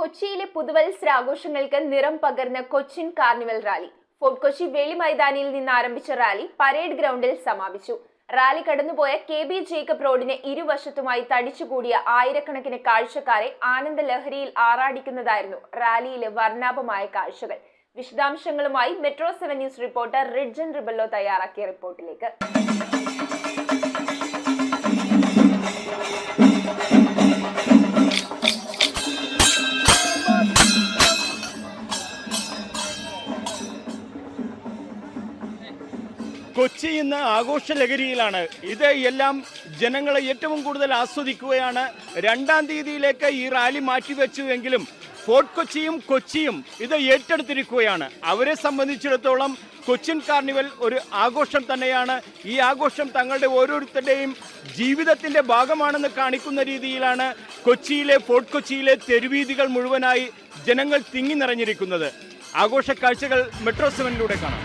കൊച്ചിയിലെ പുതുവത്സരാഘോഷങ്ങൾക്ക് നിറം പകർന്ന Cochin carnival rally. Fort Kochi Veli മൈതാനിയിൽ നിന്ന് ആരംഭിച്ച റാലി പരേഡ് ഗ്രൗണ്ടിൽ സമാപിച്ചു. റാലി കടന്നുപോയ KB ജേക്കബ് റോഡിന് ഇരുവശത്തുമായി തടിച്ചുകൂടിയ ആയിരക്കണക്കിന് കാഴ്ചക്കാരെ ആനന്ദ ലഹരിയിൽ ആറാടിക്കുന്നതായിരുന്നു റാലിയിലെ വർണ്ണാഭമായ കാഴ്ചകൾ. വിശദാംശങ്ങളുമായി മെട്രോ 7 ന്യൂസ് റിപ്പോർട്ടർ റിഡ്ജൻ റിബല്ലോ തയ്യാറാക്കിയ റിപ്പോർട്ടിലേക്ക്. കൊച്ചി ഇന്ന് ആഘോഷ ലഹരിയിലാണ്. ഇത് എല്ലാം ജനങ്ങളെ ഏറ്റവും കൂടുതൽ ആസ്വദിക്കുകയാണ്. 2-ാം തീയതിയിലേക്ക് ഈ റാലി മാറ്റിവെച്ചുവെങ്കിലും ഫോർട്ട് കൊച്ചിയും ഇത് ഏറ്റെടുത്തിരിക്കുകയാണ്. അവരെ സംബന്ധിച്ചിടത്തോളം കൊച്ചിൻ കാർണിവൽ ഒരു ആഘോഷം തന്നെയാണ്. ഈ ആഘോഷം തങ്ങളുടെ ഓരോരുത്തരുടെയും ജീവിതത്തിൻ്റെ ഭാഗമാണെന്ന് കാണിക്കുന്ന രീതിയിലാണ് ഫോർട്ട് കൊച്ചിയിലെ തെരുവീതികൾ മുഴുവനായി ജനങ്ങൾ തിങ്ങി നിറഞ്ഞിരിക്കുന്നത്. ആഘോഷ കാഴ്ചകൾ മെട്രോ 7 കാണാം.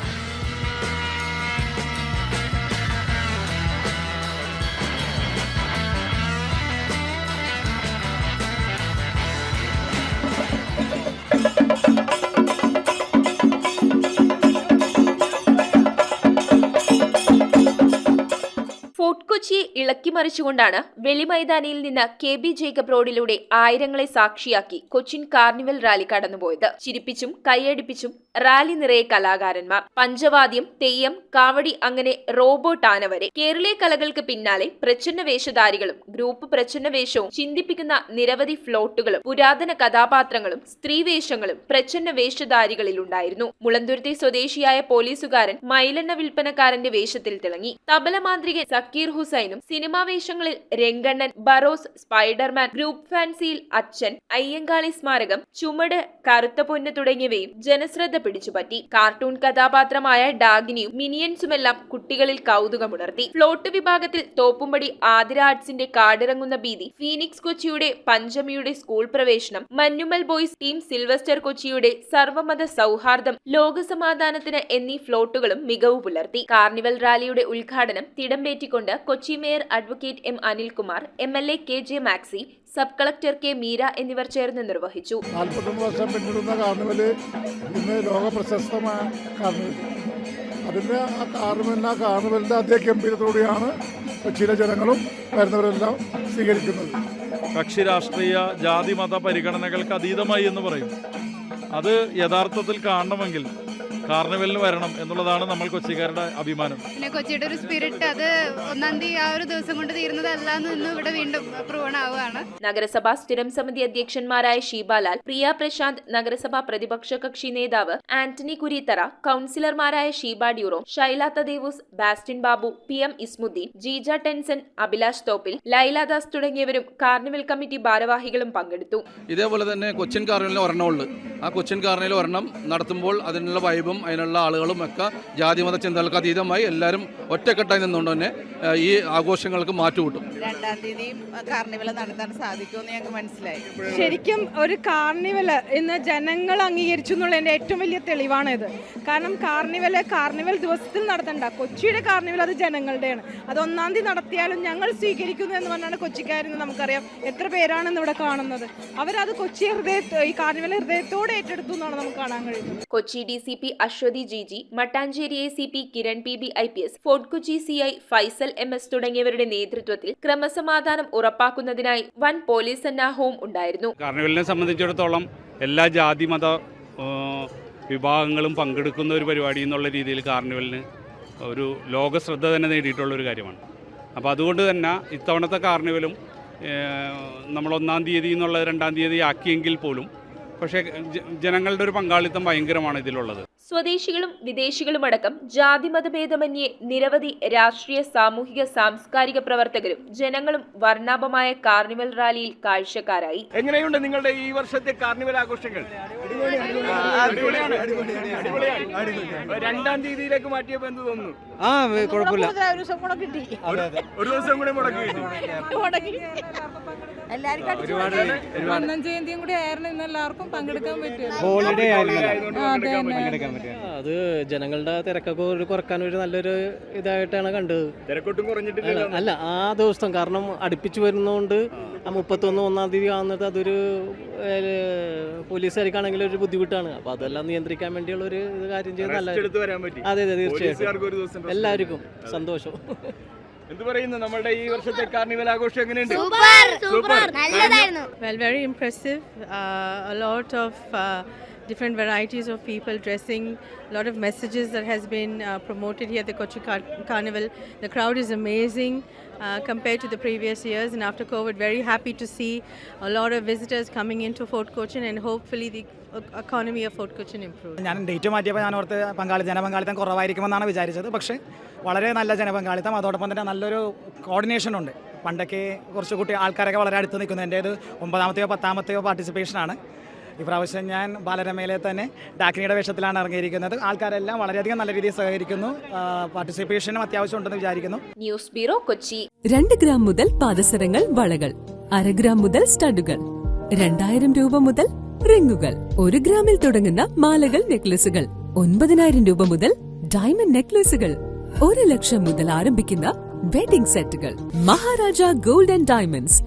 ഫോർട്ട് കൊച്ചിയെ ഇളക്കിമറിച്ചുകൊണ്ടാണ് വെളിമൈതാനിയിൽ നിന്ന് KB ജേക്കബ് റോഡിലൂടെ ആയിരങ്ങളെ സാക്ഷിയാക്കി കൊച്ചിൻ കാർണിവൽ റാലി കടന്നുപോയത്. ചിരിപ്പിച്ചും കൈയടിപ്പിച്ചും റാലി നിറയെ കലാകാരന്മാർ, പഞ്ചവാദ്യം, തെയ്യം, കാവടി, അങ്ങനെ റോബോട്ട് ആന വരെ. കേരളീയ കലകൾക്ക് പിന്നാലെ പ്രച്ഛന്ന വേഷധാരികളും ഗ്രൂപ്പ് പ്രച്ഛന്ന വേഷവും ചിന്തിപ്പിക്കുന്ന നിരവധി ഫ്ലോട്ടുകളും പുരാതന കഥാപാത്രങ്ങളും സ്ത്രീവേഷങ്ങളും പ്രച്ഛന്ന വേഷധാരികളിലുണ്ടായിരുന്നു. മുളന്തുരുത്തി സ്വദേശിയായ പോലീസുകാരൻ മൈലെണ്ണ വിൽപ്പനക്കാരന്റെ വേഷത്തിൽ തിളങ്ങി. തബലമാന്ത്രികൻ സക്കീർ ഹുസൈനും സിനിമാ വേഷങ്ങളിൽ രംഗണ്ണൻ, ബറോസ്, സ്പൈഡർമാൻ, ഗ്രൂപ്പ് ഫാൻസിയിൽ അച്ഛൻ, അയ്യങ്കാളി സ്മാരകം, ചുമട്, കറുത്ത പൊന്ന് തുടങ്ങിയവയും ജനശ്രദ്ധ പിടിച്ചുപറ്റി. കാർട്ടൂൺ കഥാപാത്രമായ ഡാഗിനിയും മിനിയൻസുമെല്ലാം കുട്ടികളിൽ കൗതുകമുണർത്തി. ഫ്ലോട്ട് വിഭാഗത്തിൽ തോപ്പുംപടി ആതിര ആർട്സിന്റെ കാടിറങ്ങുന്ന ഭീതി, ഫീനിക്സ് കൊച്ചിയുടെ പഞ്ചമിയുടെ സ്കൂൾ പ്രവേശനം, മഞ്ഞുമൽ ബോയ്സ് ടീം സിൽവസ്റ്റർ കൊച്ചിയുടെ സർവമത സൗഹാർദ്ദം, ലോകസമാധാനത്തിന് എന്നീ ഫ്ലോട്ടുകളും മികവ് പുലർത്തി. കാർണിവൽ റാലിയുടെ ഉദ്ഘാടനം തിടമ്പേറ്റിക്കൊണ്ട് Kochi mayor advocate M. Anilkumar, MLA KJ Maxy, sub collector K. Meera എന്നിവർ ചേർന്ന് നിർവഹിച്ചു. 41 വർഷം പിന്നിടുന്ന കാർണിവല് ഇന്ന് ലോക പ്രശസ്തമായ കാർണിവൽ. കാർണിവലിന്റെ അതേ ഗംഭീരത്തോടെയാണ് കൊച്ചിയിലെ ജനങ്ങളും വരുന്നവരെല്ലാം സ്വീകരിക്കുന്നത്. കക്ഷി രാഷ്ട്രീയ ജാതി മത പരിഗണനകൾക്ക് അതീതമായി എന്ന് പറയും. അത് യഥാർത്ഥത്തിൽ കാണണമെങ്കിൽ കാർണിവലിന് വരണം എന്നുള്ളതാണ് നമ്മൾ കൊച്ചിക്കാരുടെ അഭിമാനം. പിന്നെ കൊച്ചിയുടെ ഒരു സ്പിരിറ്റ് അത് 1-ാം തീയതി ആ ഒരു ദിവസം കൊണ്ട് തീരുന്നതല്ല എന്ന് ഇവിടെ വീണ്ടും പ്രൂവൺ ആവുകയാണ്. നഗരസഭാ സ്ഥിരം സമിതി അധ്യക്ഷന്മാരായ ഷീബാലാൽ, പ്രിയ പ്രശാന്ത്, നഗരസഭാ പ്രതിപക്ഷ കക്ഷി നേതാവ് ആന്റണി കുരീത്തറ, കൌൺസിലർമാരായ ഷീബ ഡ്യൂറോ, ഷൈല തദേവൂസ്, ബാസ്റ്റിൻ ബാബു, PM ഇസ്മുദ്ദീൻ, ജീജ ടെൻസൺ, അഭിലാഷ് തോപ്പിൽ, ലൈലാദാസ് തുടങ്ങിയവരും കാർണിവൽ കമ്മിറ്റി ഭാരവാഹികളും പങ്കെടുത്തു. ഇതേപോലെ തന്നെ കൊച്ചിൻ കാർണിവലിൽ ഒരെണ്ണമുള്ളൂ. ആ കൊച്ചിൻ കാർണിവലിൽ ഒരെണ്ണം നടത്തുമ്പോൾ അതിനുള്ള വൈബും അതിനുള്ള ആളുകളും ഒക്കെ ജാതിമത ചിന്തകൾക്ക് അതീതമായി എല്ലാവരും ഒറ്റക്കെട്ടായി നിന്നുകൊണ്ട് തന്നെ ഈ ആഘോഷങ്ങൾക്ക് മാറ്റുകൂട്ടും. 2-ാം തീയതി കാർണിവൽ നടത്താൻ സാധിക്കുമെന്ന് ഞങ്ങൾക്ക് മനസ്സിലായി. ശരിക്കും ഒരു കാർണിവൽ ഇന്ന് ജനങ്ങൾ അംഗീകരിച്ചു എന്നുള്ളതിൻ്റെ ഏറ്റവും വലിയ തെളിവാണ് ഇത്. കാരണം കാർണിവൽ ദിവസത്തിൽ നടത്തണ്ട, കൊച്ചിയുടെ കാർണിവൽ അത് ജനങ്ങളുടെയാണ്. അത് 1-ാം തീയതി നടത്തിയാലും ഞങ്ങൾ സ്വീകരിക്കുന്നു എന്ന് പറഞ്ഞാണ് കൊച്ചിക്കാരെന്ന് നമുക്കറിയാം. എത്ര പേരാണെന്ന് ഇവിടെ കാണുന്നത്. അവരത് ഈ കാർണിവൽ ഹൃദയത്തോടെ ഏറ്റെടുത്തു എന്നാണ് നമുക്ക് കാണാൻ കഴിയുന്നത്. Kochi DCP Aswathy GG, Mattancherry ACP Kiran PB IPS, Fort Kochi CI Faisal MS തുടങ്ങിയവരുടെ നേതൃത്വത്തിൽ ക്രമസമാധാനം ഉറപ്പാക്കുന്നതിനായി വൻ പോലീസ് സന്നാഹവും ഉണ്ടായിരുന്നു. കാർണിവലിനെ സംബന്ധിച്ചിടത്തോളം എല്ലാ ജാതി മത വിഭാഗങ്ങളും പങ്കെടുക്കുന്ന ഒരു പരിപാടി എന്നുള്ള രീതിയിൽ കാർണിവലിന് ഒരു ലോക ശ്രദ്ധ തന്നെ നേടിയിട്ടുള്ളൊരു കാര്യമാണ്. അപ്പോൾ അതുകൊണ്ട് തന്നെ ഇത്തവണത്തെ കാർണിവലും നമ്മൾ 1-ാം തീയതി എന്നുള്ളത് 2-ാം തീയതി ആക്കിയെങ്കിൽ പോലും പക്ഷേ ജനങ്ങളുടെ ഒരു പങ്കാളിത്തം ഭയങ്കരമാണ് ഇതിലുള്ളത്. സ്വദേശികളും വിദേശികളുമടക്കം ജാതി മതഭേദമന്യേ നിരവധി രാഷ്ട്രീയ, സാമൂഹിക, സാംസ്കാരിക പ്രവർത്തകരും ജനങ്ങളും വർണ്ണാഭമായ കാർണിവൽ റാലിയിൽ കാഴ്ചക്കാരായി. എങ്ങനെയുണ്ട് നിങ്ങളുടെ ഈ വർഷത്തെ കാർണിവൽ ആഘോഷങ്ങൾ? 2-ാം തീയതിയിലേക്ക് മാറ്റിയപ്പോൾ എന്ത് തോന്നുന്നു? കുഴപ്പമില്ല. ഒരു ദിവസം കൂടി മുടക്കി. 1-ാം ജയന്തിയും കൂടി ആയിരുന്നു ഇന്ന് എല്ലാവർക്കും പങ്കെടുക്കാൻ പറ്റും. ഹോളിഡേ അത് ജനങ്ങളുടെ തിരക്കൊക്കെ കുറക്കാൻ ഒരു നല്ലൊരു ഇതായിട്ടാണ് കണ്ടത്. തിരക്കൊട്ടും കുറഞ്ഞിട്ടില്ല. അല്ല, ആ ദിവസം കാരണം അടുപ്പിച്ച് വരുന്നതുകൊണ്ട് ആ 31 1-ാം തീയതി കാണുന്നത് അതൊരു പോലീസുകാർക്കാണെങ്കിലും ഒരു ബുദ്ധിമുട്ടാണ്. അപ്പോൾ അതെല്ലാം നിയന്ത്രിക്കാൻ വേണ്ടിയുള്ള ഒരു കാര്യം ചെയ്ത് നല്ല എടുത്ത് വരാൻ പറ്റി. അതെ അതെ തീർച്ചയായിട്ടും ഒരു ദിവസം rest എല്ലാവർക്കും സന്തോഷം. എന്ത് പറയുന്നു നമ്മളുടെ ഈ വർഷത്തെ കാർണിവൽ ആഘോഷം എങ്ങനെയുണ്ട്? Well, very impressive. A lot of different varieties of people dressing, a lot of messages that has been promoted here at the Kochi Carnival. The crowd is amazing compared to the previous years, and after COVID, very happy to see a lot of visitors coming into Fort Cochin, and hopefully the economy of Fort Cochin improves. ഞാൻ date മാറ്റിയപ്പോൾ ഞാൻ ഓർത്ത് ജനപങ്കാളിത്തം കുറവായിരിക്കുമെന്നാണ് വിചാരിച്ചത്. പക്ഷേ വളരെ നല്ല ജനപങ്കാളിത്തം, അതോടൊപ്പം തന്നെ നല്ലൊരു കോർഡിനേഷൻ ഉണ്ട്. പണ്ടൊക്കെ കുറച്ച് ആൾക്കാരൊക്കെ വളരെ അടുത്ത് നിൽക്കുന്നു. എൻ്റേത് 9ാമത്തെയോ 10ാമത്തെയോ പാർട്ടിസിപ്പേഷനാണ്. ഇപ്രാവശ്യം ഞാൻ ബാലരമയിലെ തന്നെ ഡാക്കിനിയുടെ വേഷത്തിലാണ് ഇറങ്ങിയിരിക്കുന്നത്. ആൾക്കാരെല്ലാം വളരെയധികം നല്ല രീതിയിൽ സഹകരിക്കുന്നു. പാർട്ടിസിപ്പേഷനും അത്യാവശ്യം ഉണ്ടെന്ന് വിചാരിക്കുന്നു. News bureau, Kochi. 2 ഗ്രാം മുതൽ പാദസരങ്ങൾ, വളകൾ, 1/2 ഗ്രാം മുതൽ സ്റ്റഡുകൾ, 2000 രൂപ മുതൽ റിങ്ങുകൾ, 1 ഗ്രാമിൽ തുടങ്ങുന്ന മാലകൾ, നെക്ലസുകൾ, 9000 രൂപ മുതൽ ഡയമണ്ട് നെക്ലസുകൾ, 1 ലക്ഷം മുതൽ ആരംഭിക്കുന്ന വെഡിംഗ് സെറ്റുകൾ. Maharaja gold and diamonds,